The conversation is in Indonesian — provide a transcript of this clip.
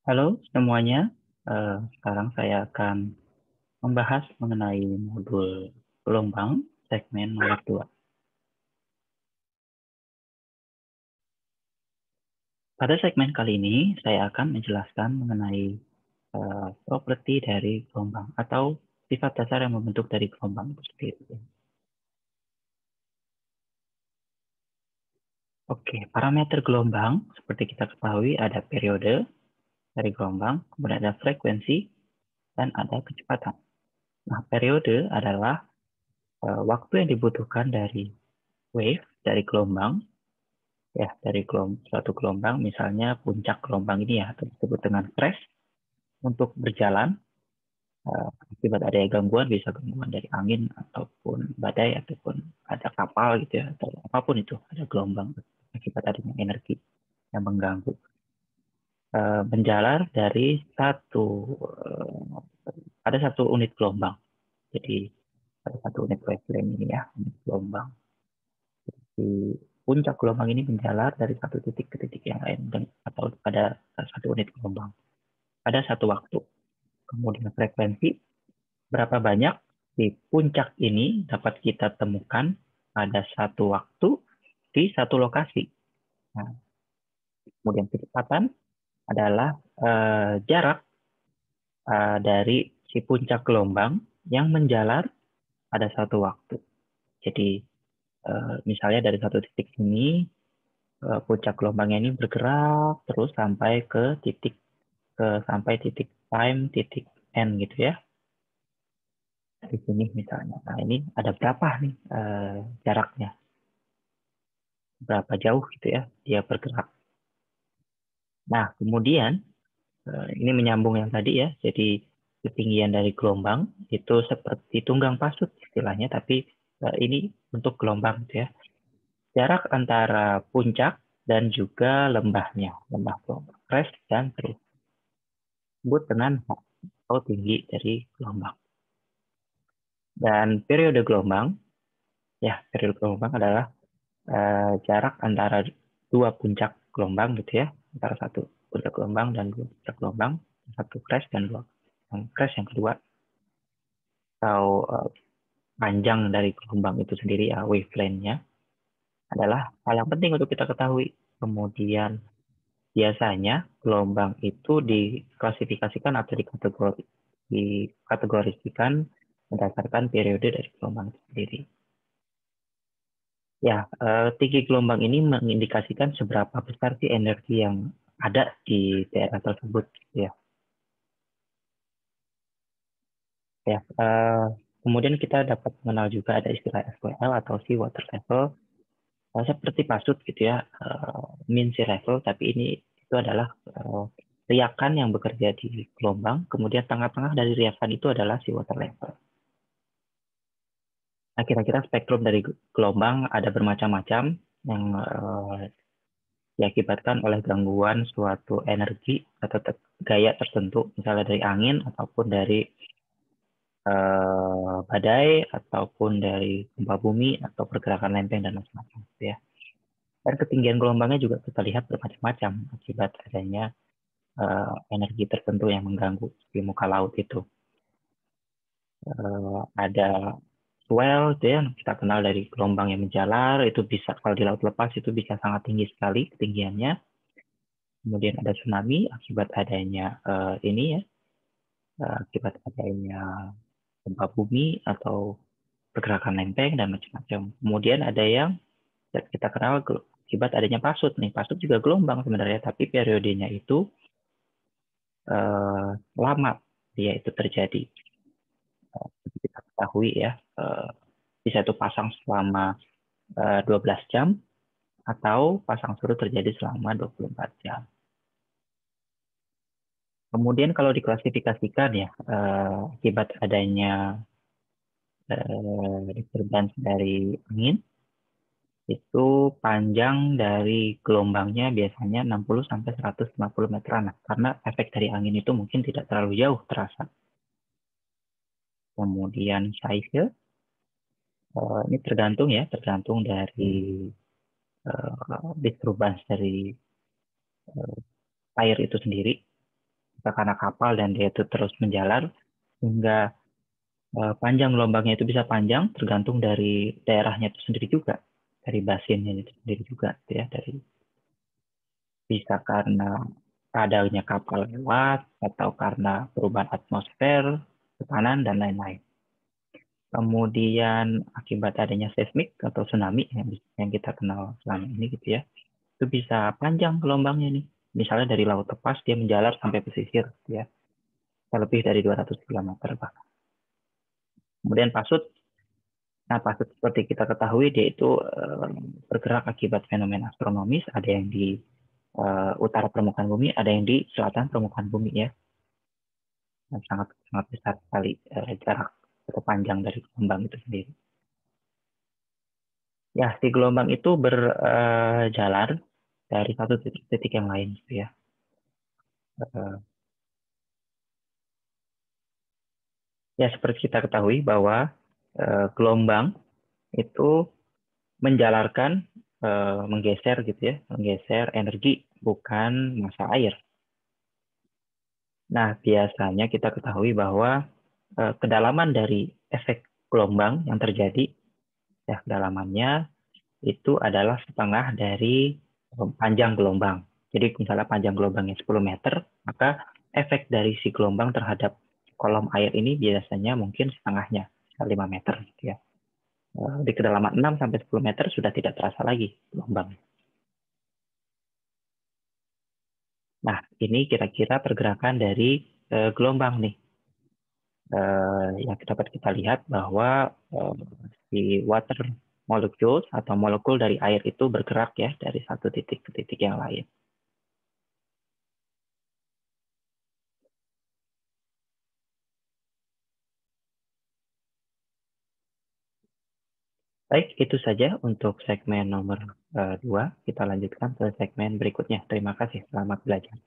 Halo semuanya, sekarang saya akan membahas mengenai modul gelombang segmen nomor 2. Pada segmen kali ini, saya akan menjelaskan mengenai properti dari gelombang atau sifat dasar yang membentuk dari gelombang itu sendiri. Oke, parameter gelombang seperti kita ketahui ada periode dari gelombang, kemudian ada frekuensi, dan ada kecepatan. Nah, periode adalah waktu yang dibutuhkan dari wave, dari gelombang, ya dari suatu gelombang, misalnya puncak gelombang ini ya, atau disebut dengan crash, untuk berjalan akibat adanya gangguan, bisa gangguan dari angin ataupun badai ataupun ada kapal gitu ya, atau apapun itu, ada gelombang akibat adanya energi yang mengganggu. Menjalar dari ada satu unit gelombang, jadi ada satu unit wavelength ini ya, unit gelombang. Di puncak gelombang ini menjalar dari satu titik ke titik yang lain, atau pada satu unit gelombang pada satu waktu. Kemudian frekuensi, berapa banyak di puncak ini dapat kita temukan pada satu waktu di satu lokasi. Nah, kemudian kecepatan adalah jarak dari si puncak gelombang yang menjalar pada satu waktu. Jadi misalnya dari satu titik ini puncak gelombangnya ini bergerak terus sampai titik time, titik end gitu ya. Di sini misalnya. Nah, ini ada berapa nih jaraknya? Berapa jauh gitu ya dia bergerak. Nah, kemudian ini menyambung yang tadi ya. Jadi ketinggian dari gelombang itu seperti tunggang pasut istilahnya, tapi ini bentuk gelombang gitu ya. Jarak antara puncak dan juga lembahnya, lembah gelombang, crest dan terus disebut dengan atau tinggi dari gelombang. Dan periode gelombang, ya periode gelombang adalah jarak antara dua puncak gelombang gitu ya, antara satu puncak gelombang dan dua puncak gelombang, satu crash dan dua yang crash yang kedua, atau panjang dari gelombang itu sendiri ya, wavelength-nya adalah hal yang penting untuk kita ketahui. Kemudian biasanya gelombang itu diklasifikasikan atau dikategorisikan berdasarkan periode dari gelombang itu sendiri. Ya, tinggi gelombang ini mengindikasikan seberapa besar sih energi yang ada di daerah tersebut, ya. Ya, kemudian kita dapat mengenal juga ada istilah SWL atau sea water level, seperti pasut gitu ya, mean sea level, tapi ini itu adalah riakan yang bekerja di gelombang, kemudian tengah-tengah dari riakan itu adalah sea water level. Nah, kira-kira spektrum dari gelombang ada bermacam-macam yang diakibatkan oleh gangguan suatu energi atau gaya tertentu, misalnya dari angin ataupun dari badai ataupun dari gempa bumi atau pergerakan lempeng dan macam-macam ya. Dan ketinggian gelombangnya juga kita lihat bermacam-macam akibat adanya energi tertentu yang mengganggu di muka laut itu. Ada swell itu ya, kita kenal dari gelombang yang menjalar, itu bisa kalau di laut lepas itu bisa sangat tinggi sekali ketinggiannya. Kemudian ada tsunami akibat adanya ini ya, akibat adanya gempa bumi atau pergerakan lempeng dan macam-macam. Kemudian ada yang kita kenal akibat adanya pasut nih. Pasut juga gelombang sebenarnya, tapi periodenya itu lama dia itu terjadi. Kita ketahui ya, bisa itu pasang selama 12 jam atau pasang surut terjadi selama 24 jam. Kemudian kalau diklasifikasikan ya, akibat adanya disturbance dari angin, itu panjang dari gelombangnya biasanya 60 sampai 150 meteran. Nah, karena efek dari angin itu mungkin tidak terlalu jauh terasa. Kemudian size ini tergantung ya, tergantung dari disturbance dari air itu sendiri. karena kapal dan dia itu terus menjalar, hingga panjang gelombangnya itu bisa panjang tergantung dari daerahnya itu sendiri juga, dari basinnya itu sendiri juga, ya, dari bisa karena adanya kapal lewat atau karena perubahan atmosfer, tekanan dan lain-lain. Kemudian akibat adanya seismik atau tsunami yang kita kenal selama ini gitu ya, itu bisa panjang gelombangnya nih. Misalnya dari laut lepas dia menjalar sampai pesisir, gitu ya, lebih dari 200 km bahkan. Kemudian pasut. Nah, pasut seperti kita ketahui dia itu bergerak akibat fenomena astronomis, ada yang di utara permukaan bumi, ada yang di selatan permukaan bumi ya. Dan sangat sangat besar sekali jarak atau panjang dari gelombang itu sendiri. Ya, si gelombang itu berjalan dari satu titik yang lain gitu ya. Uh, ya seperti kita ketahui bahwa gelombang itu menjalarkan, menggeser gitu ya, menggeser energi, bukan massa air. Nah, biasanya kita ketahui bahwa kedalaman dari efek gelombang yang terjadi, ya kedalamannya itu adalah setengah dari panjang gelombang. Jadi misalnya panjang gelombangnya 10 meter, maka efek dari si gelombang terhadap kolom air ini biasanya mungkin setengahnya, 5 meter gitu ya. Di kedalaman 6 sampai 10 meter sudah tidak terasa lagi gelombang. Nah, ini kira-kira pergerakan dari gelombang nih. Yang dapat kita lihat bahwa si water molecules atau molekul dari air itu bergerak ya dari satu titik ke titik yang lain. Baik, itu saja untuk segmen nomor 2. Kita lanjutkan ke segmen berikutnya. Terima kasih, selamat belajar.